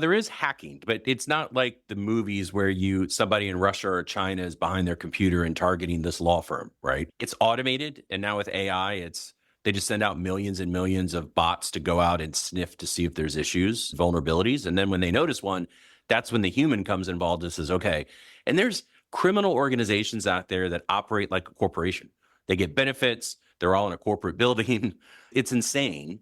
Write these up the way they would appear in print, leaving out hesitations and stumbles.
There is hacking, but it's not like the movies where somebody in Russia or China is behind their computer and targeting this law firm, right? It's automated, and now with AI, they just send out millions and millions of bots to go out and sniff to see if there's issues, vulnerabilities, and then when they notice one, that's when the human comes involved and says, okay. And there's criminal organizations out there that operate like a corporation. They get benefits. They're all in a corporate building. It's insane.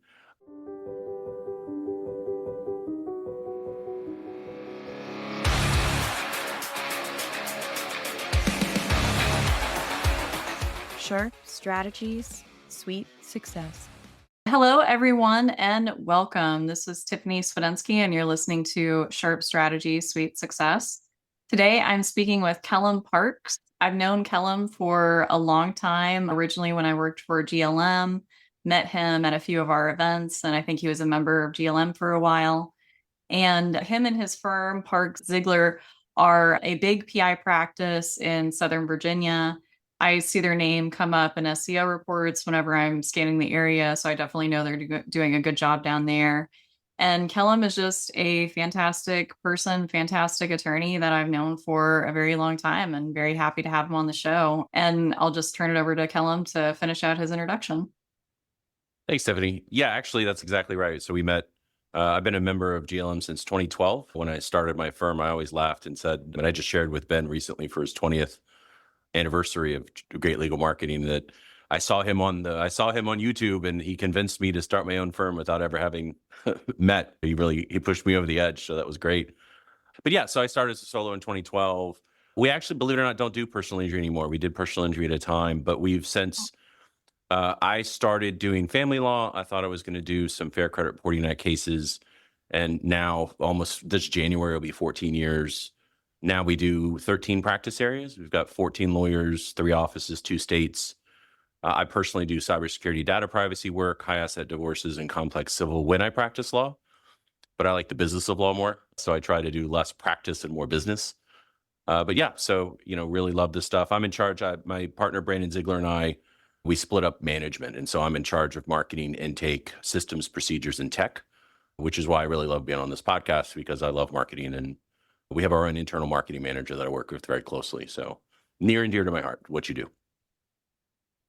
Sharp strategies, sweet success. Hello, everyone, and welcome. This is Tiffany Swedensky, and you're listening to Sharp Strategy, Sweet Success. Today, I'm speaking with Kellam Parks. I've known Kellam for a long time, originally when I worked for GLM, met him at a few of our events, and I think he was a member of GLM for a while. And him and his firm, Parks Zeigler, are a big PI practice in Southern Virginia. I see their name come up in SEO reports whenever I'm scanning the area. So I definitely know they're doing a good job down there. And Kellam is just a fantastic person, fantastic attorney that I've known for a very long time, and very happy to have him on the show. And I'll just turn it over to Kellam to finish out his introduction. Thanks, Stephanie. Yeah, actually, that's exactly right. So we met. I've been a member of GLM since 2012. When I started my firm, I always laughed and said, and I just shared with Ben recently for his 20th anniversary of Great Legal Marketing, that I saw him on YouTube, and he convinced me to start my own firm without ever having met. He pushed me over the edge, so that was great. But yeah, so I started as a solo in 2012. We actually, believe it or not, don't do personal injury anymore. We did personal injury at a time, but we've since I started doing family law. I thought I was going to do some Fair Credit Reporting Act cases, and now almost this January will be 14 years. Now we do 13 practice areas. We've got 14 lawyers, 3 offices, 2 states. I personally do cybersecurity, data privacy work, high asset divorces, and complex civil when I practice law. But I like the business of law more, so I try to do less practice and more business. But yeah, so really love this stuff. I'm in charge. My partner Brandon Ziegler and I, we split up management, and so I'm in charge of marketing, intake, systems, procedures, and tech, which is why I really love being on this podcast, because I love marketing, and we have our own internal marketing manager that I work with very closely. So near and dear to my heart, what you do.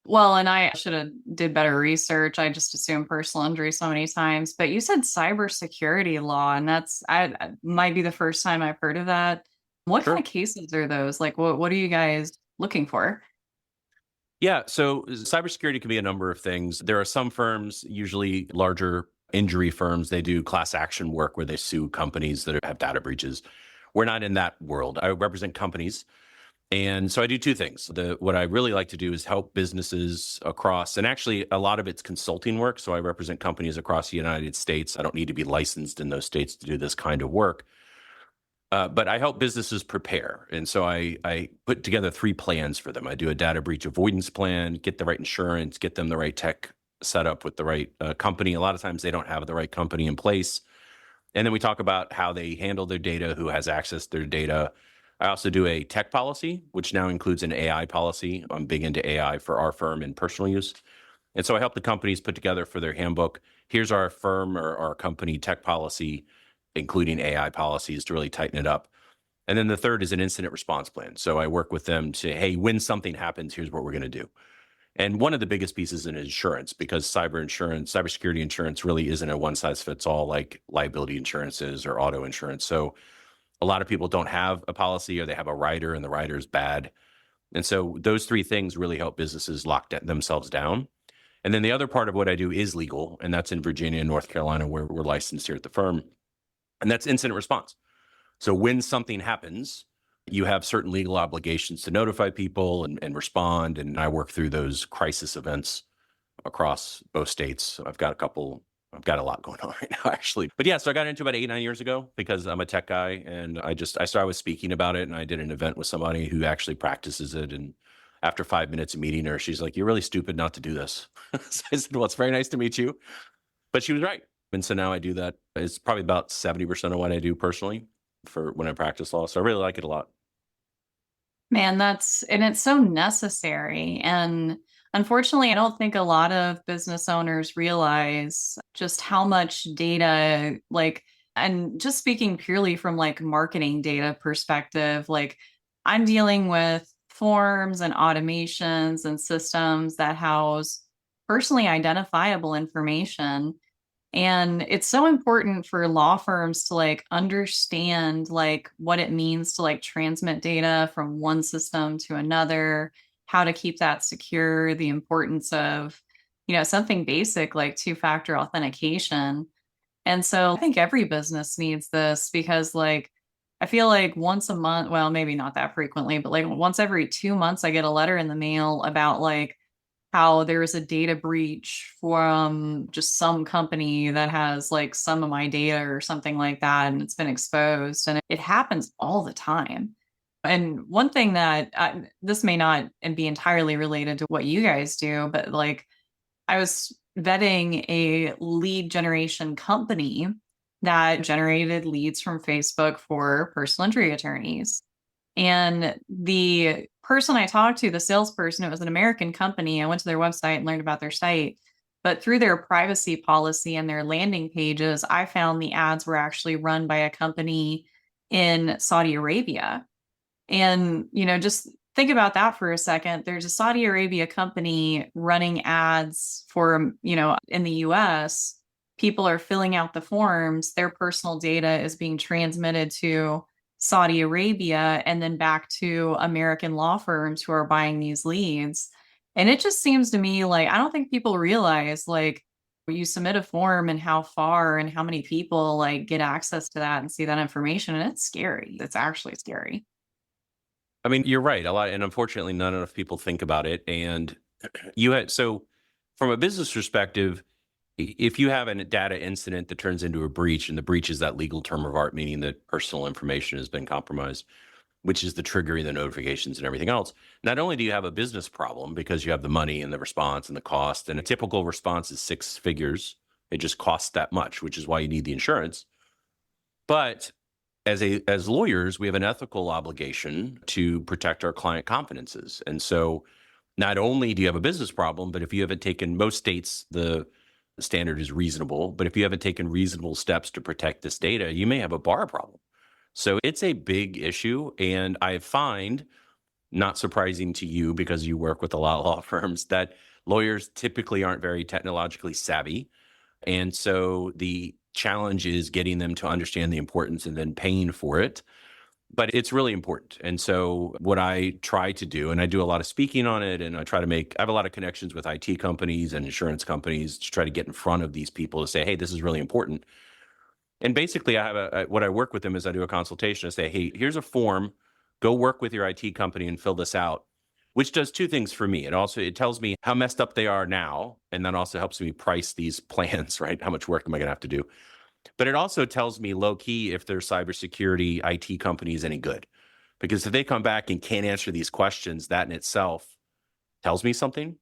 Well, and I should have did better research. I just assumed personal injury so many times, but you said cybersecurity law, and I might be the first time I've heard of that. What kind Sure. of cases are those? Like, what are you guys looking for? Yeah. So cybersecurity can be a number of things. There are some firms, usually larger injury firms, they do class action work where they sue companies that have data breaches. We're not in that world. I represent companies. And so I do 2 things. What I really like to do is help businesses across, and actually a lot of it's consulting work. So I represent companies across the United States. I don't need to be licensed in those states to do this kind of work. But I help businesses prepare. And so I put together 3 plans for them. I do a data breach avoidance plan, get the right insurance, get them the right tech set up with the right company. A lot of times they don't have the right company in place. And then we talk about how they handle their data, who has access to their data. I also do a tech policy, which now includes an AI policy. I'm big into AI for our firm and personal use. And so I help the companies put together for their handbook, here's our firm or our company tech policy, including AI policies, to really tighten it up. And then the third is an incident response plan. So I work with them to, hey, when something happens, here's what we're going to do. And one of the biggest pieces is insurance, because cybersecurity insurance really isn't a one size fits all like liability insurances or auto insurance. So a lot of people don't have a policy, or they have a rider and the rider is bad. And so those 3 things really help businesses lock themselves down. And then the other part of what I do is legal, and that's in Virginia and North Carolina, where we're licensed here at the firm. And that's incident response. So when something happens, you have certain legal obligations to notify people and respond. And I work through those crisis events across both states. I've got a lot going on right now, actually. But yeah, so I got into it about 8, 9 years ago because I'm a tech guy, and I started with speaking about it, and I did an event with somebody who actually practices it. And after 5 minutes of meeting her, she's like, "You're really stupid not to do this." So I said, "Well, it's very nice to meet you." But she was right. And so now I do that. It's probably about 70% of what I do personally for when I practice law. So I really like it a lot. Man, it's so necessary. And unfortunately, I don't think a lot of business owners realize just how much data, like, And just speaking purely from like marketing data perspective, like I'm dealing with forms and automations and systems that house personally identifiable information. And it's so important for law firms to like understand like what it means to like transmit data from one system to another, how to keep that secure, the importance of, something basic like two-factor authentication. And so I think every business needs this because like I feel like once a month, well, maybe not that frequently, but like once every 2 months, I get a letter in the mail about like how there is a data breach from just some company that has like some of my data or something like that, and it's been exposed. And it happens all the time. And one thing that this may not be entirely related to what you guys do, but like I was vetting a lead generation company that generated leads from Facebook for personal injury attorneys. And the person I talked to, the salesperson, it was an American company. I went to their website and learned about their site. But through their privacy policy and their landing pages, I found the ads were actually run by a company in Saudi Arabia. And, just think about that for a second. There's a Saudi Arabia company running ads for, in the US. People are filling out the forms. Their personal data is being transmitted to Saudi Arabia and then back to American law firms who are buying these leads. And it just seems to me like I don't think people realize like you submit a form and how far and how many people like get access to that and see that information. And it's scary. It's actually scary. I mean, you're right. A lot, and unfortunately, not enough people think about it. And so from a business perspective, if you have a data incident that turns into a breach, and the breach is that legal term of art, meaning that personal information has been compromised, which is the triggering the notifications and everything else. Not only do you have a business problem because you have the money and the response and the cost, and a typical response is 6 figures. It just costs that much, which is why you need the insurance. But as lawyers, we have an ethical obligation to protect our client confidences. And so not only do you have a business problem, but if you haven't taken, most states, the standard is reasonable, but if you haven't taken reasonable steps to protect this data, you may have a bar problem. So it's a big issue. And I find, not surprising to you because you work with a lot of law firms, that lawyers typically aren't very technologically savvy. And so the challenge is getting them to understand the importance and then paying for it. But it's really important. And so what I try to do, and I do a lot of speaking on it, and I have a lot of connections with IT companies and insurance companies to try to get in front of these people to say, hey, this is really important. And basically I have what I work with them is I do a consultation. I say, hey, here's a form, go work with your IT company and fill this out, which does two things for me. It tells me how messed up they are now. And that also helps me price these plans, right? How much work am I going to have to do? But it also tells me low key if their cybersecurity IT company is any good. Because if they come back and can't answer these questions, that in itself tells me something.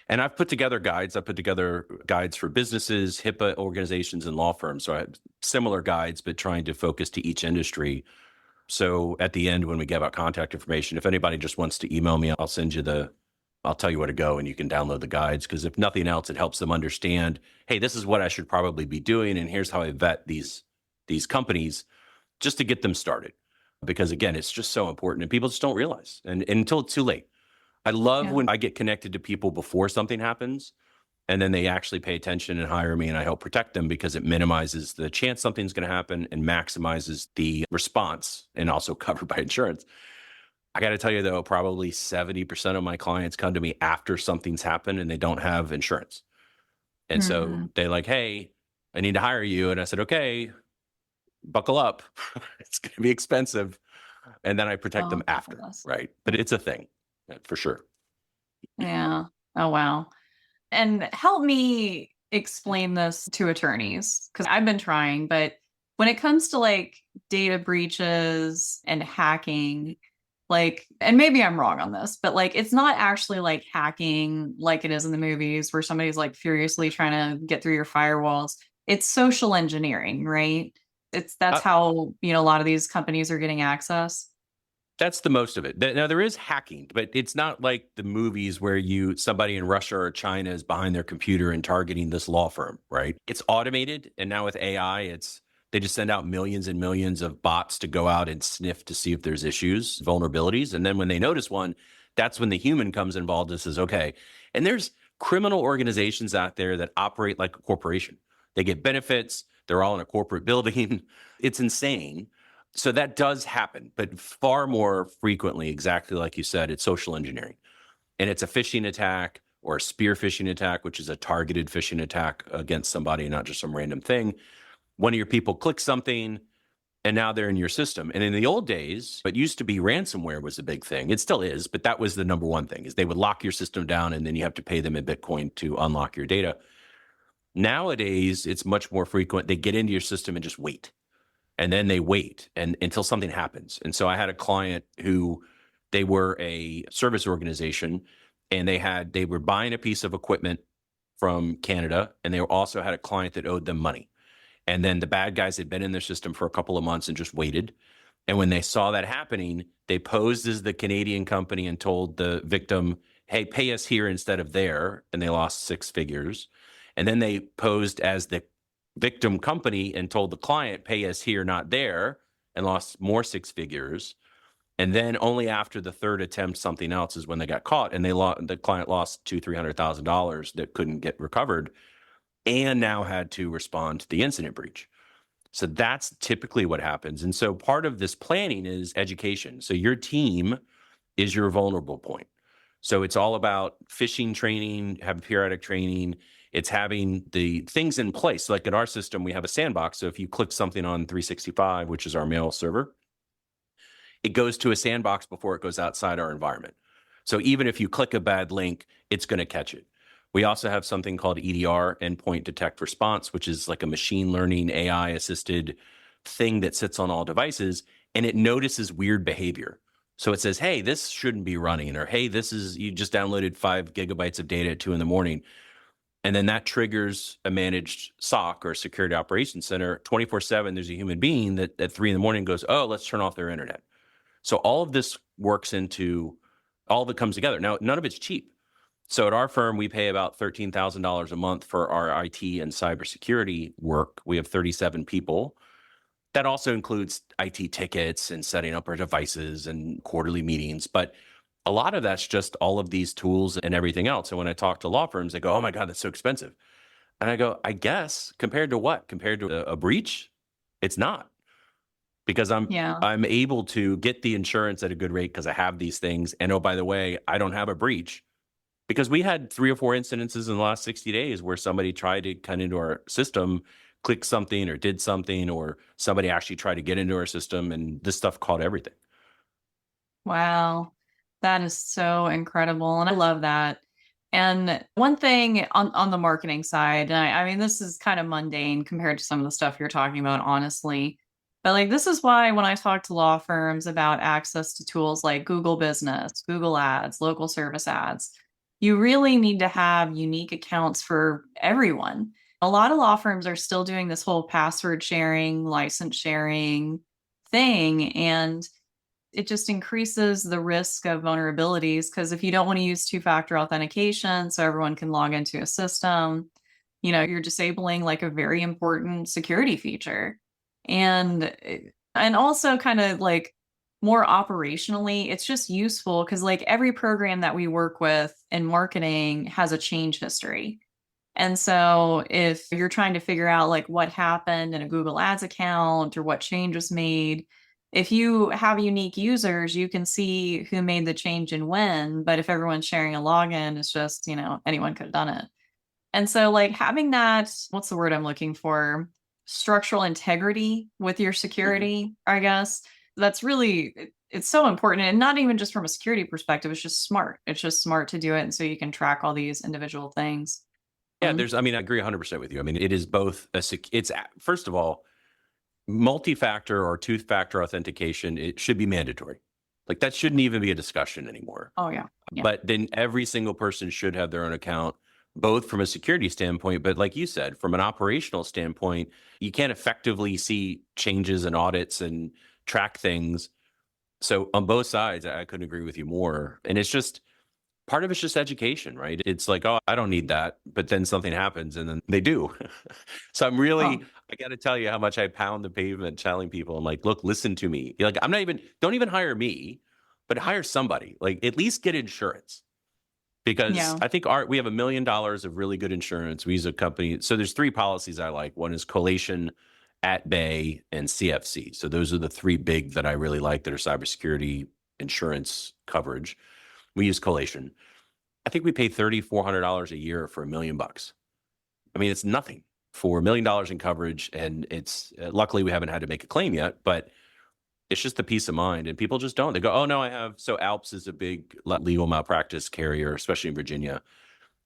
And I've put together guides. I put together guides for businesses, HIPAA organizations, and law firms. So I have similar guides, but trying to focus to each industry. So at the end, when we give out contact information, if anybody just wants to email me, I'll tell you where to go and you can download the guides. Because if nothing else, it helps them understand, hey, this is what I should probably be doing. And here's how I vet these companies just to get them started. Because again, it's just so important and people just don't realize and until it's too late. I love when I get connected to people before something happens and then they actually pay attention and hire me and I help protect them because it minimizes the chance something's going to happen and maximizes the response and also covered by insurance. I got to tell you though, probably 70% of my clients come to me after something's happened and they don't have insurance. And so they're like, hey, I need to hire you. And I said, okay, buckle up. It's going to be expensive. And then I protect them after, right? But it's a thing for sure. Yeah. Oh, wow. And help me explain this to attorneys because I've been trying, but when it comes to like data breaches and hacking, like, and maybe I'm wrong on this, but like, it's not actually like hacking like it is in the movies where somebody's like furiously trying to get through your firewalls. It's social engineering, right? That's how, a lot of these companies are getting access. That's the most of it. Now there is hacking, but it's not like the movies where somebody in Russia or China is behind their computer and targeting this law firm, right? It's automated. And now with AI, They just send out millions and millions of bots to go out and sniff to see if there's issues, vulnerabilities. And then when they notice one, that's when the human comes involved and says, okay. And there's criminal organizations out there that operate like a corporation. They get benefits. They're all in a corporate building. It's insane. So that does happen, but far more frequently, exactly like you said, it's social engineering. And it's a phishing attack or a spear phishing attack, which is a targeted phishing attack against somebody, not just some random thing. One of your people clicks something and now they're in your system. And in the old days, it used to be ransomware was a big thing. It still is, but that was the number one thing is they would lock your system down and then you have to pay them in Bitcoin to unlock your data. Nowadays, it's much more frequent. They get into your system and just wait. And then they wait until something happens. And so I had a client who they were a service organization and they were buying a piece of equipment from Canada. And they also had a client that owed them money. And then the bad guys had been in their system for a couple of months and just waited. And when they saw that happening, they posed as the Canadian company and told the victim, hey, pay us here instead of there. And they lost 6 figures. And then they posed as the victim company and told the client, pay us here, not there, and lost more 6 figures. And then only after the third attempt, something else is when they got caught. And the client lost $200,000-$300,000 that couldn't get recovered and now had to respond to the incident breach. So that's typically what happens. And so part of this planning is education. So your team is your vulnerable point. So it's all about phishing training, have periodic training. It's having the things in place. Like in our system, we have a sandbox. So if you click something on 365, which is our mail server, it goes to a sandbox before it goes outside our environment. So even if you click a bad link, it's going to catch it. We also have something called EDR, Endpoint Detect Response, which is like a machine learning AI assisted thing that sits on all devices, and it notices weird behavior. So it says, hey, this shouldn't be running, or hey, you just downloaded 5 gigabytes of data at 2 a.m. And then that triggers a managed SOC or security operations center 24/7. There's a human being that at 3 a.m. goes, oh, let's turn off their internet. So all of this all of it comes together. Now, none of it's cheap. So at our firm, we pay about $13,000 a month for our IT and cybersecurity work. We have 37 people. That also includes IT tickets and setting up our devices and quarterly meetings. But a lot of that's just all of these tools and everything else. And when I talk to law firms, they go, oh my God, that's so expensive. And I go, I guess compared to what? Compared to a breach? It's not. Because I'm able to get the insurance at a good rate because I have these things. And oh, by the way, I don't have a breach. Because we had 3 or 4 incidences in the last 60 days where somebody tried to cut into our system, click something or did something, or somebody actually tried to get into our system, and this stuff caught everything. Wow. That is so incredible. And I love that. And one thing on the marketing side, and I mean, this is kind of mundane compared to some of the stuff you're talking about, honestly. But like, this is why when I talk to law firms about access to tools like Google Business, Google Ads, local service ads, you really need to have unique accounts for everyone. A lot of law firms are still doing this whole password sharing, license sharing thing. And it just increases the risk of vulnerabilities because if you don't want to use 2-factor authentication so everyone can log into a system, you're disabling like a very important security feature. And also kind of like more operationally, it's just useful because like every program that we work with in marketing has a change history. And so if you're trying to figure out like what happened in a Google Ads account or what change was made, if you have unique users, you can see who made the change and when. But if everyone's sharing a login, it's just, anyone could have done it. And so like having that, what's the word I'm looking for? Structural integrity with your security, I guess. That's really, it's so important. And not even just from a security perspective, it's just smart. It's just smart to do it. And so you can track all these individual things. Yeah, I agree 100% with you. I mean, it is both first of all, multi-factor or 2-factor authentication, it should be mandatory. Like that shouldn't even be a discussion anymore. Oh, yeah. But then every single person should have their own account, both from a security standpoint, but like you said, from an operational standpoint, you can't effectively see changes and audits and track things. So on both sides, I couldn't agree with you more. And it's just, Part of it's just education, right? It's like, oh, I don't need that. But then something happens and then they do. So Oh, I got to tell you how much I pound the pavement telling people, I'm like, look, listen to me. You're like, don't even hire me, but hire somebody. Like, at least get insurance. Because yeah. I think we have $1 million of really good insurance. We use a company. So there's three policies I like. One is collation, at bay, and CFC. So those are the three big that I really like that are cybersecurity insurance coverage. We use collation. I think we pay $3,400 a year for $1 million. I mean, it's nothing for $1 million in coverage, and it's luckily we haven't had to make a claim yet, but it's just the peace of mind. And people just don't. They go, "Oh no, I have." So Alps is a big legal malpractice carrier, especially in Virginia,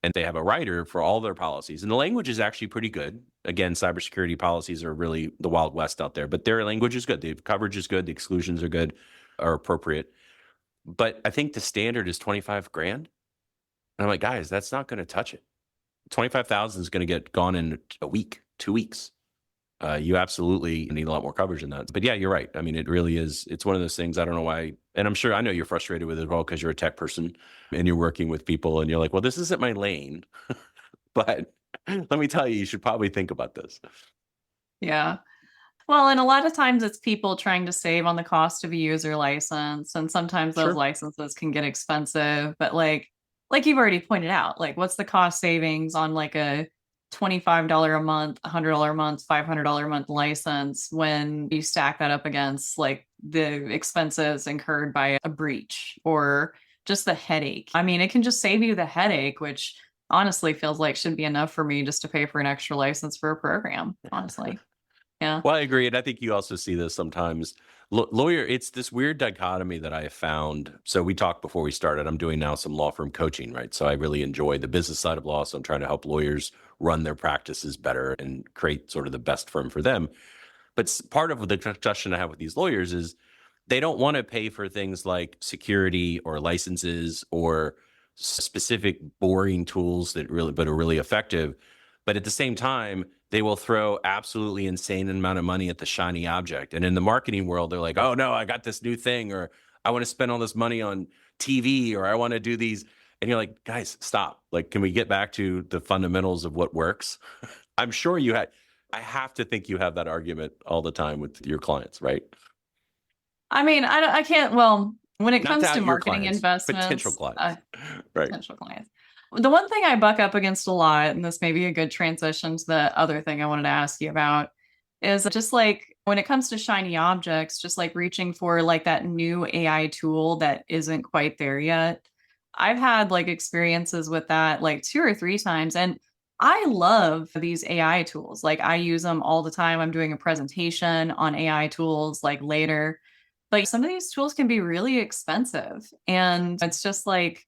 and they have a writer for all their policies, and the language is actually pretty good. Again, cybersecurity policies are really the Wild West out there, but their language is good. The coverage is good. The exclusions are good, are appropriate. But I think the standard is 25 grand. And I'm like, guys, that's not going to touch it. 25,000 is going to get gone in a week, 2 weeks. You absolutely need a lot more coverage than that. But yeah, you're right. I mean, it really is. It's one of those things. I don't know why. And I'm sure I know you're frustrated with it as well because you're a tech person and you're working with people and you're like, well, this isn't my lane. But let me tell you, you should probably think about this. Yeah. Well, and a lot of times it's people trying to save on the cost of a user license, and sometimes those Sure. licenses can get expensive, but like you've already pointed out, like what's the cost savings on like a $25 a month, $100 a month, $500 a month license when you stack that up against like the expenses incurred by a breach or just the headache. I mean, it can just save you the headache, which honestly feels like should be enough for me just to pay for an extra license for a program, honestly. Yeah. Well, I agree. And I think you also see this sometimes. Lawyer, it's this weird dichotomy that I have found. So we talked before we started. I'm doing now some law firm coaching, right? So I really enjoy the business side of law. So I'm trying to help lawyers run their practices better and create sort of the best firm for them. But part of the discussion I have with these lawyers is they don't want to pay for things like security or licenses or specific boring tools that really, but are really effective. But at the same time, they will throw absolutely insane amount of money at the shiny object. And in the marketing world, they're like, "Oh no, I got this new thing," or "I want to spend all this money on TV," or "I want to do these." And you're like, guys, stop. Like, can we get back to the fundamentals of what works? I'm sure I have to think you have that argument all the time with your clients, right? I mean, I can't, well, when it Not comes to to out your marketing clients, potential investments, clients, right? potential clients. The one thing I buck up against a lot, and this may be a good transition to the other thing I wanted to ask you about, is just like when it comes to shiny objects, just like reaching for like that new AI tool that isn't quite there yet. I've had like experiences with that like two or three times. And I love these AI tools. Like I use them all the time. I'm doing a presentation on AI tools like later. But some of these tools can be really expensive. And it's just like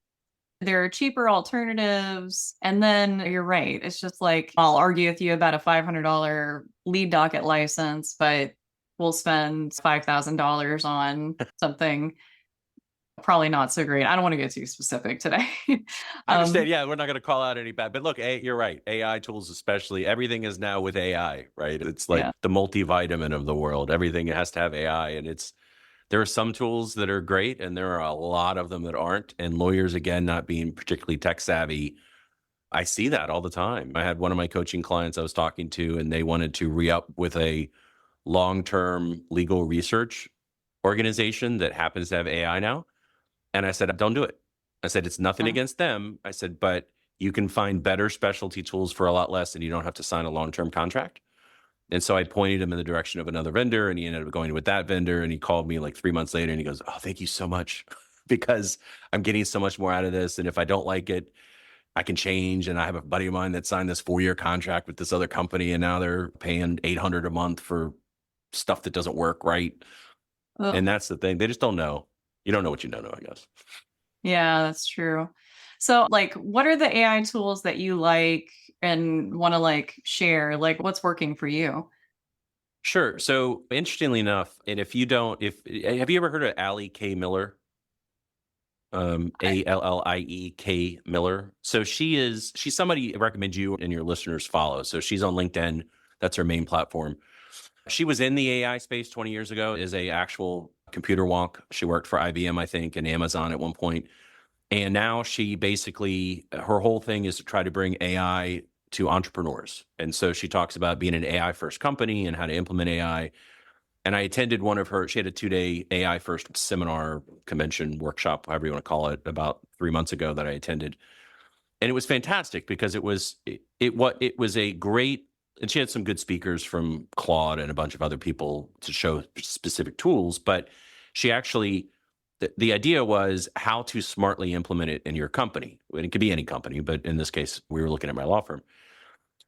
there are cheaper alternatives. And then you're right. It's just like I'll argue with you about a $500 lead docket license, but we'll spend $5,000 on something probably not so great. I don't want to get too specific today. I understand. um, Yeah, we're not going to call out any bad, but look, you're right. AI tools, especially, everything is now with AI, right? It's like yeah. the multivitamin of the world. Everything has to have AI, and there are some tools that are great, and there are a lot of them that aren't. And lawyers, again, not being particularly tech savvy, I see that all the time. I had one of my coaching clients I was talking to, and they wanted to re-up with a long-term legal research organization that happens to have AI now. And I said, don't do it. I said, it's nothing Yeah. against them. I said, but you can find better specialty tools for a lot less and you don't have to sign a long-term contract. And so I pointed him in the direction of another vendor and he ended up going with that vendor. And he called me like 3 months later and he goes, "Oh, thank you so much because I'm getting so much more out of this. And if I don't like it, I can change." And I have a buddy of mine that signed this 4-year contract with this other company and now they're paying $800 a month for stuff that doesn't work right. Ugh. And that's the thing. They just don't know. You don't know what you don't know, I guess. Yeah, that's true. So, like, what are the AI tools that you like and want to like share? Like, what's working for you? Sure. So interestingly enough, and if you don't, if have you ever heard of Allie K. Miller? I, Alliek Miller. So she's somebody I recommend you and your listeners follow. So she's on LinkedIn. That's her main platform. She was in the AI space 20 years ago as a actual computer wonk. She worked for IBM, I think, and Amazon at one point. And now she basically, her whole thing is to try to bring AI to entrepreneurs. And so she talks about being an AI first company and how to implement AI. And I attended one of her, she had a 2-day AI first seminar, convention, workshop, however you want to call it, about 3 months ago that I attended. And it was fantastic because it was a great, and she had some good speakers from Claude and a bunch of other people to show specific tools, but she actually, the idea was how to smartly implement it in your company. And it could be any company, but in this case, we were looking at my law firm.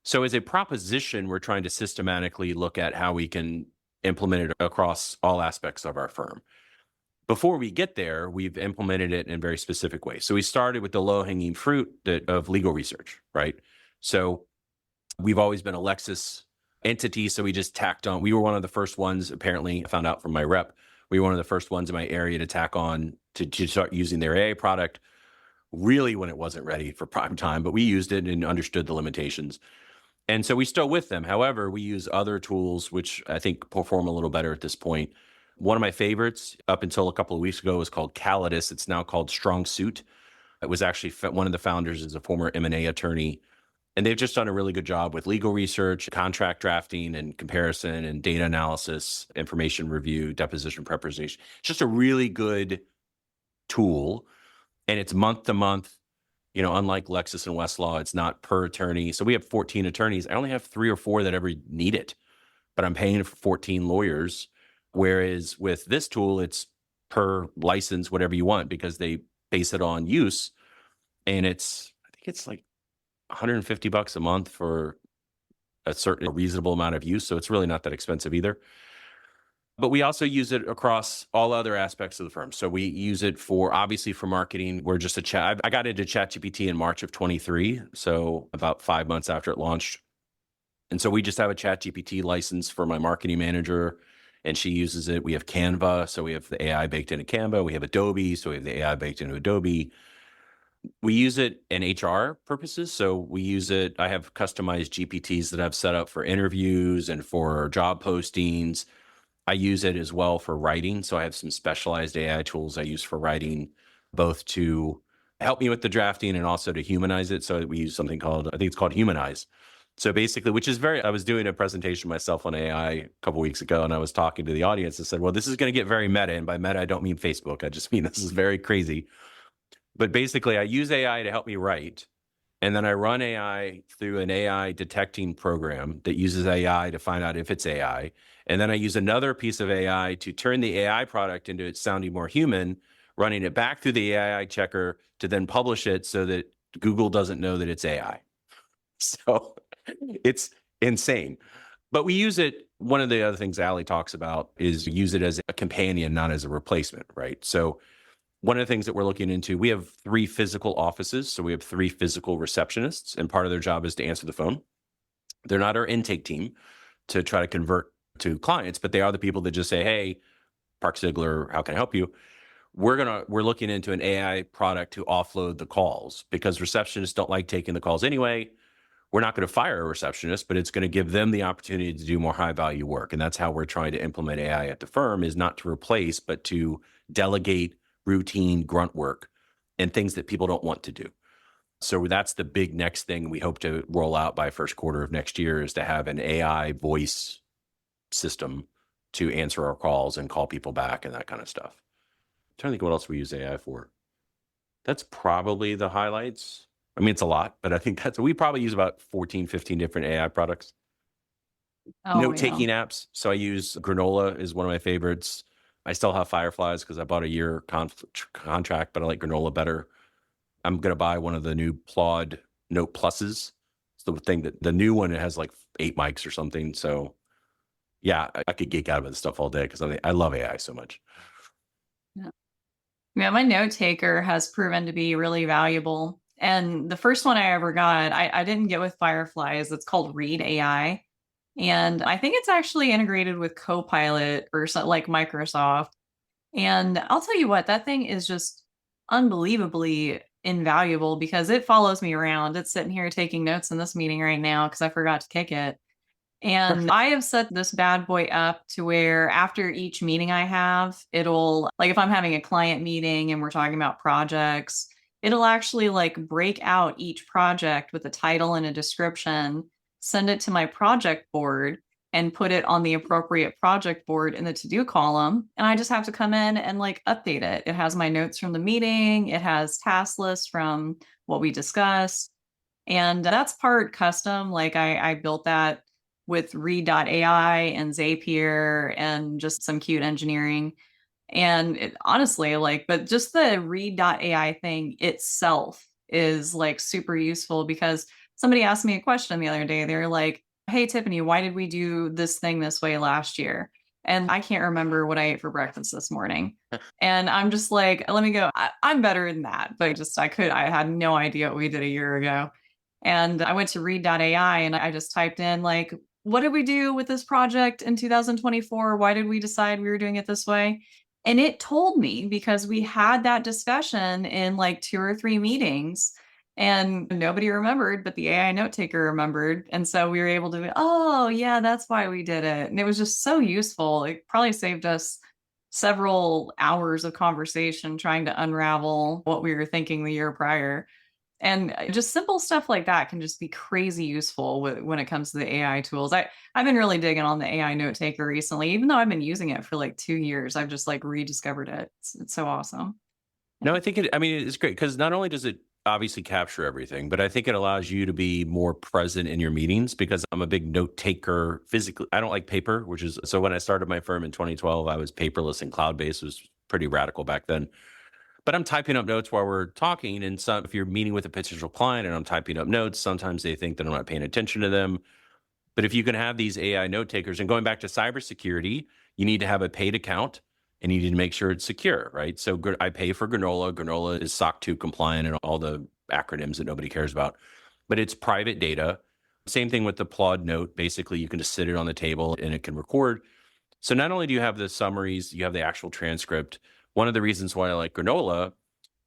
So as a proposition, we're trying to systematically look at how we can implement it across all aspects of our firm. Before we get there, we've implemented it in very specific ways. So we started with the low-hanging fruit of legal research, right? So we've always been a Lexis entity, so we just tacked on. We were one of the first ones, apparently, I found out from my rep, we were one of the first ones in my area to tack on to start using their AI product, really when it wasn't ready for prime time, but we used it and understood the limitations. And so we still with them. However, we use other tools, which I think perform a little better at this point. One of my favorites up until a couple of weeks ago was called Calidus. It's now called Strong Suit. It was actually one of the founders is a former M&A attorney. And they've just done a really good job with legal research, contract drafting and comparison and data analysis, information review, deposition preparation. It's just a really good tool. And it's month to month. Unlike Lexis and Westlaw, it's not per attorney. So we have 14 attorneys. I only have 3 or 4 that ever need it, but I'm paying for 14 lawyers. Whereas with this tool, it's per license, whatever you want, because they base it on use. And I think it's like $150 a month for a reasonable amount of use. So it's really not that expensive either. But we also use it across all other aspects of the firm. So we use it obviously for marketing. We're just I got into ChatGPT in March of 23, so about 5 months after it launched. And so we just have a ChatGPT license for my marketing manager, and she uses it. We have Canva, so we have the AI baked into Canva. We have Adobe, so we have the AI baked into Adobe. We use it in HR purposes. So we use it. I have customized GPTs that I've set up for interviews and for job postings. I use it as well for writing. So I have some specialized AI tools I use for writing, both to help me with the drafting and also to humanize it. So we use something called, I think it's called Humanize. So basically, I was doing a presentation myself on AI a couple of weeks ago, and I was talking to the audience and said, well, this is going to get very meta. And by meta, I don't mean Facebook. I just mean this is very crazy. But basically, I use AI to help me write. And then I run AI through an AI detecting program that uses AI to find out if it's AI. And then I use another piece of AI to turn the AI product into it sounding more human, running it back through the AI checker to then publish it so that Google doesn't know that it's AI. So it's insane. But we use it. One of the other things Allie talks about is use it as a companion, not as a replacement, right? So one of the things that we're looking into, we have 3 physical offices. So we have 3 physical receptionists, and part of their job is to answer the phone. They're not our intake team to try to convert to clients, but they are the people that just say, hey, Parks Zeigler, how can I help you? We're looking into an AI product to offload the calls because receptionists don't like taking the calls anyway. We're not going to fire a receptionist, but it's going to give them the opportunity to do more high value work. And that's how we're trying to implement AI at the firm, is not to replace, but to delegate routine grunt work and things that people don't want to do. So that's the big next thing we hope to roll out by first quarter of next year, is to have an AI voice system to answer our calls and call people back and that kind of stuff. I'm trying to think what else we use AI for. That's probably the highlights. I mean, it's a lot, but I think we probably use about 14, 15 different AI products. Oh, Note-taking apps. So I use Granola is one of my favorites. I still have Fireflies because I bought a year contract, but I like Granola better. I'm going to buy one of the new Claude Note Pluses. It's the thing that the new one, it has like 8 mics or something. So yeah, I could geek out about this stuff all day because I love AI so much. Yeah, my note taker has proven to be really valuable. And the first one I ever got, I didn't get with Fireflies. It's called Read AI. And I think it's actually integrated with Copilot or something like Microsoft. And I'll tell you what, that thing is just unbelievably invaluable because it follows me around. It's sitting here taking notes in this meeting right now because I forgot to kick it. And I have set this bad boy up to where after each meeting I have, it'll, like if I'm having a client meeting and we're talking about projects, it'll actually like break out each project with a title and a description, send it to my project board, and put it on the appropriate project board in the to-do column. And I just have to come in and like update it. It has my notes from the meeting. It has task lists from what we discussed. And that's part custom. Like I built that with read.ai and Zapier and just some cute engineering. And it, honestly, like, but just the read.ai thing itself is like super useful because somebody asked me a question the other day. They're like, hey, Tiffany, why did we do this thing this way last year? And I can't remember what I ate for breakfast this morning. And I'm just like, let me go. I'm better than that. But just, I had no idea what we did a year ago. And I went to read.ai and I just typed in, like, what did we do with this project in 2024? Why did we decide we were doing it this way? And it told me because we had that discussion in like 2 or 3 meetings and nobody remembered, but the AI note taker remembered. And so we were able to, oh, yeah, that's why we did it. And it was just so useful. It probably saved us several hours of conversation trying to unravel what we were thinking the year prior. And just simple stuff like that can just be crazy useful when it comes to the AI tools. I've been really digging on the AI note taker recently, even though I've been using it for like 2 years. I've just like rediscovered it. It's so awesome. No, I mean, it's great because not only does it obviously capture everything, but I think it allows you to be more present in your meetings because I'm a big note taker physically. I don't like paper, so when I started my firm in 2012, I was paperless and cloud-based. It was pretty radical back then. But I'm typing up notes while we're talking. And if you're meeting with a potential client and I'm typing up notes, sometimes they think that I'm not paying attention to them. But if you can have these AI note takers, and going back to cybersecurity, you need to have a paid account and you need to make sure it's secure, right? So I pay for Granola. Granola is SOC 2 compliant and all the acronyms that nobody cares about, but it's private data. Same thing with the Plod note. Basically, you can just sit it on the table and it can record. So not only do you have the summaries, you have the actual transcript. One of the reasons why I like Granola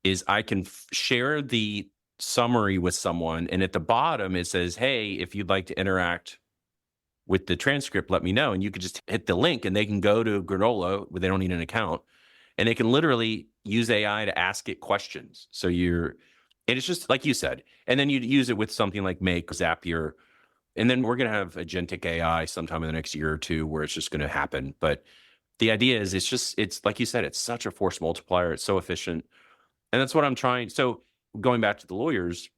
is I can share the summary with someone. And at the bottom, it says, hey, if you'd like to interact with the transcript, let me know. And you could just hit the link and they can go to Granola where they don't need an account. And they can literally use AI to ask it questions. And it's just like you said. And then you'd use it with something like Make, Zapier. And then we're going to have agentic AI sometime in the next year or two where it's just going to happen. But the idea is it's like you said, it's such a force multiplier. It's so efficient. And that's what I'm trying. So going back to the lawyers,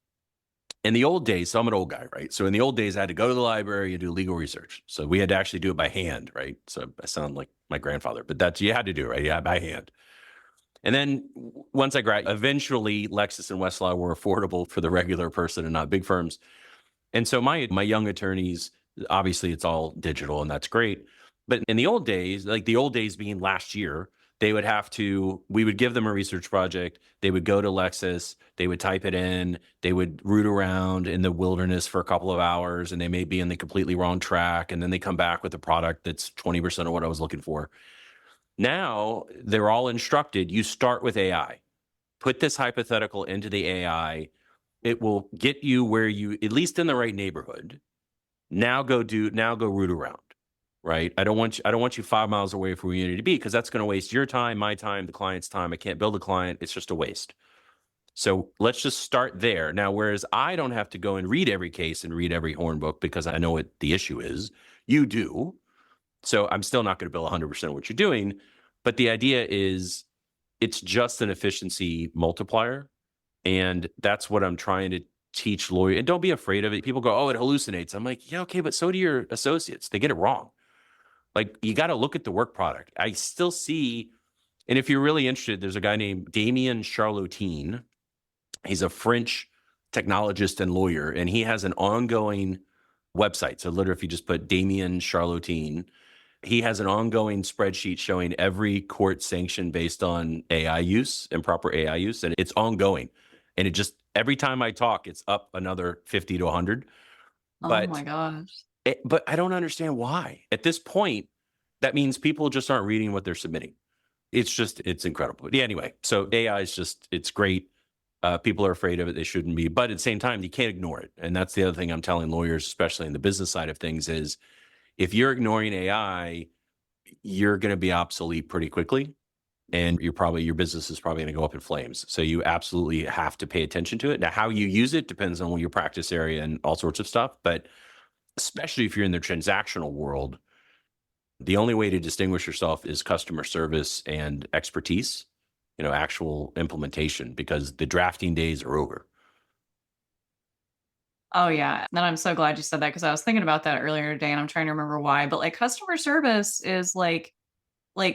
in the old days, so I'm an old guy, right? So in the old days, I had to go to the library and do legal research. So we had to actually do it by hand, right? So I sound like my grandfather, but you had to do it, right? Yeah, by hand. And then once I graduated, eventually Lexis and Westlaw were affordable for the regular person and not big firms. And so my young attorneys, obviously it's all digital and that's great. But in the old days, like the old days being last year, we would give them a research project. They would go to Lexis, they would type it in, they would root around in the wilderness for a couple of hours, and they may be in the completely wrong track. And then they come back with a product that's 20% of what I was looking for. Now they're all instructed, you start with AI. Put this hypothetical into the AI. It will get you where you, at least in the right neighborhood. Now go root around. Right. I don't want you 5 miles away from where you need to be because that's going to waste your time, my time, the client's time. I can't build a client. It's just a waste. So let's just start there. Now, whereas I don't have to go and read every case and read every horn book because I know what the issue is, you do. So I'm still not going to bill 100% of what you're doing. But the idea is it's just an efficiency multiplier. And that's what I'm trying to teach lawyers. And don't be afraid of it. People go, oh, it hallucinates. I'm like, yeah, okay, but so do your associates. They get it wrong. Like, you got to look at the work product. I still see, and if you're really interested, there's a guy named Damien Charlotine. He's a French technologist and lawyer, and he has an ongoing website. So literally, if you just put Damien Charlotine, he has an ongoing spreadsheet showing every court sanction based on AI use, improper AI use, and it's ongoing. And it just, every time I talk, it's up another 50 to 100. Oh But my gosh. But I don't understand why. At this point, that means people just aren't reading what they're submitting. It's incredible. But yeah, anyway, so AI is it's great. People are afraid of it. They shouldn't be. But at the same time, you can't ignore it. And that's the other thing I'm telling lawyers, especially in the business side of things, is if you're ignoring AI, you're going to be obsolete pretty quickly and your business is probably going to go up in flames. So you absolutely have to pay attention to it. Now, how you use it depends on your practice area and all sorts of stuff. But especially if you're in the transactional world, the only way to distinguish yourself is customer service and expertise, actual implementation, because the drafting days are over. Oh yeah. And I'm so glad you said that because I was thinking about that earlier today and I'm trying to remember why. But like customer service is like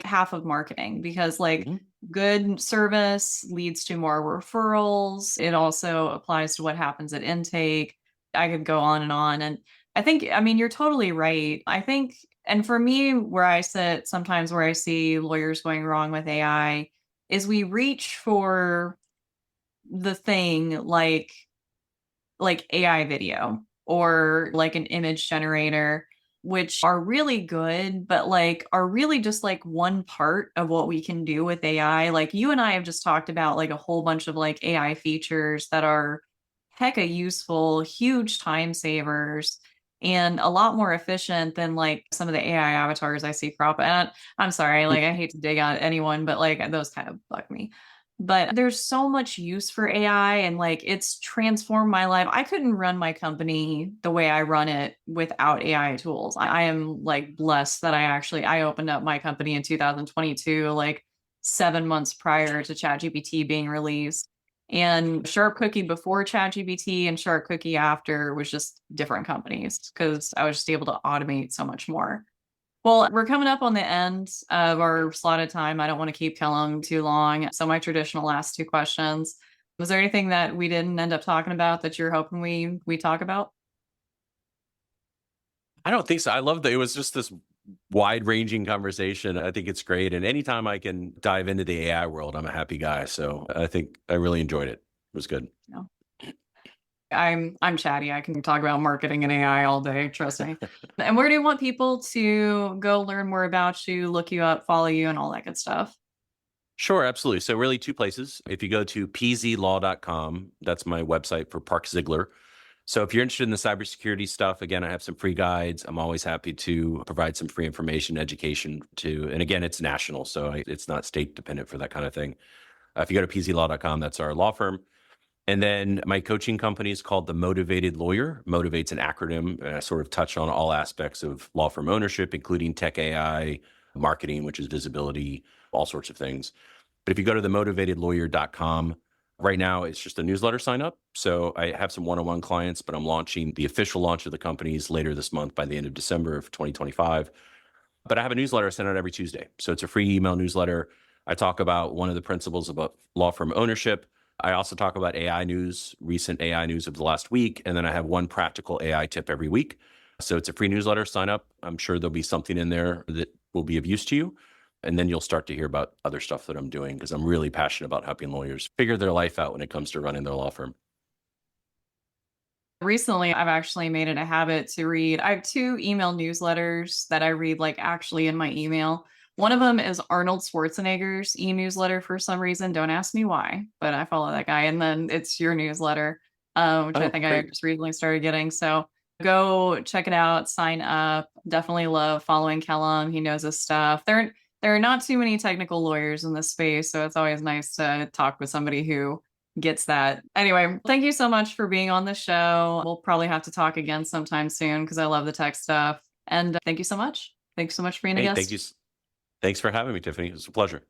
half of marketing because like Mhm. good service leads to more referrals. It also applies to what happens at intake. I could go on and on. And I think, I mean, you're totally right. I think, and for me, where I sit, sometimes where I see lawyers going wrong with AI is we reach for the thing like AI video or like an image generator, which are really good, but like are really just like one part of what we can do with AI. Like you and I have just talked about like a whole bunch of like AI features that are hecka useful, huge time savers, and a lot more efficient than like some of the AI avatars I see crop. And I'm sorry, like I hate to dig on anyone, but like those kind of bug me. But there's so much use for AI and like it's transformed my life. I couldn't run my company the way I run it without AI tools. I am like blessed that I opened up my company in 2022, like 7 months prior to ChatGPT being released. And Sharp Cookie before ChatGPT and Sharp Cookie after was just different companies because I was just able to automate so much more. Well, we're coming up on the end of our slotted time. I don't want to keep Kellam too long. So my traditional last two questions. Was there anything that we didn't end up talking about that you're hoping we talk about? I don't think so. I love that it was just this wide-ranging conversation. I think it's great. And anytime I can dive into the AI world, I'm a happy guy. So I think I really enjoyed it. It was good. No. I'm chatty. I can talk about marketing and AI all day, trust me. And where do you want people to go learn more about you, look you up, follow you, and all that good stuff? Sure, absolutely. So really two places. If you go to pzlaw.com, that's my website for Parks Zeigler. So if you're interested in the cybersecurity stuff, again, I have some free guides. I'm always happy to provide some free information, education to, and again, it's national, so it's not state dependent for that kind of thing. If you go to pzlaw.com, that's our law firm. And then my coaching company is called The Motivated Lawyer. Motivate's an acronym, and I sort of touch on all aspects of law firm ownership, including tech AI, marketing, which is visibility, all sorts of things. But if you go to themotivatedlawyer.com, right now it's just a newsletter sign up. So I have some one-on-one clients, but I'm launching the official launch of the companies later this month by the end of December of 2025. But I have a newsletter I send out every Tuesday. So it's a free email newsletter. I talk about one of the principles about law firm ownership. I also talk about AI news, recent AI news of the last week. And then I have one practical AI tip every week. So it's a free newsletter, sign up. I'm sure there'll be something in there that will be of use to you. And then you'll start to hear about other stuff that I'm doing because I'm really passionate about helping lawyers figure their life out when it comes to running their law firm. Recently, I've actually made it a habit to read. I have two email newsletters that I read like actually in my email. One of them is Arnold Schwarzenegger's e-newsletter for some reason. Don't ask me why, but I follow that guy. And then it's your newsletter, which I Oh, think I great. just recently started getting. So go check it out, sign up. Definitely love following Kellam. He knows his stuff. There are not too many technical lawyers in this space, so it's always nice to talk with somebody who gets that. Anyway, thank you so much for being on the show. We'll probably have to talk again sometime soon because I love the tech stuff. And thank you so much. Thanks so much for being a Hey, thank guest. you. Thanks for having me, Tiffany. It was a pleasure.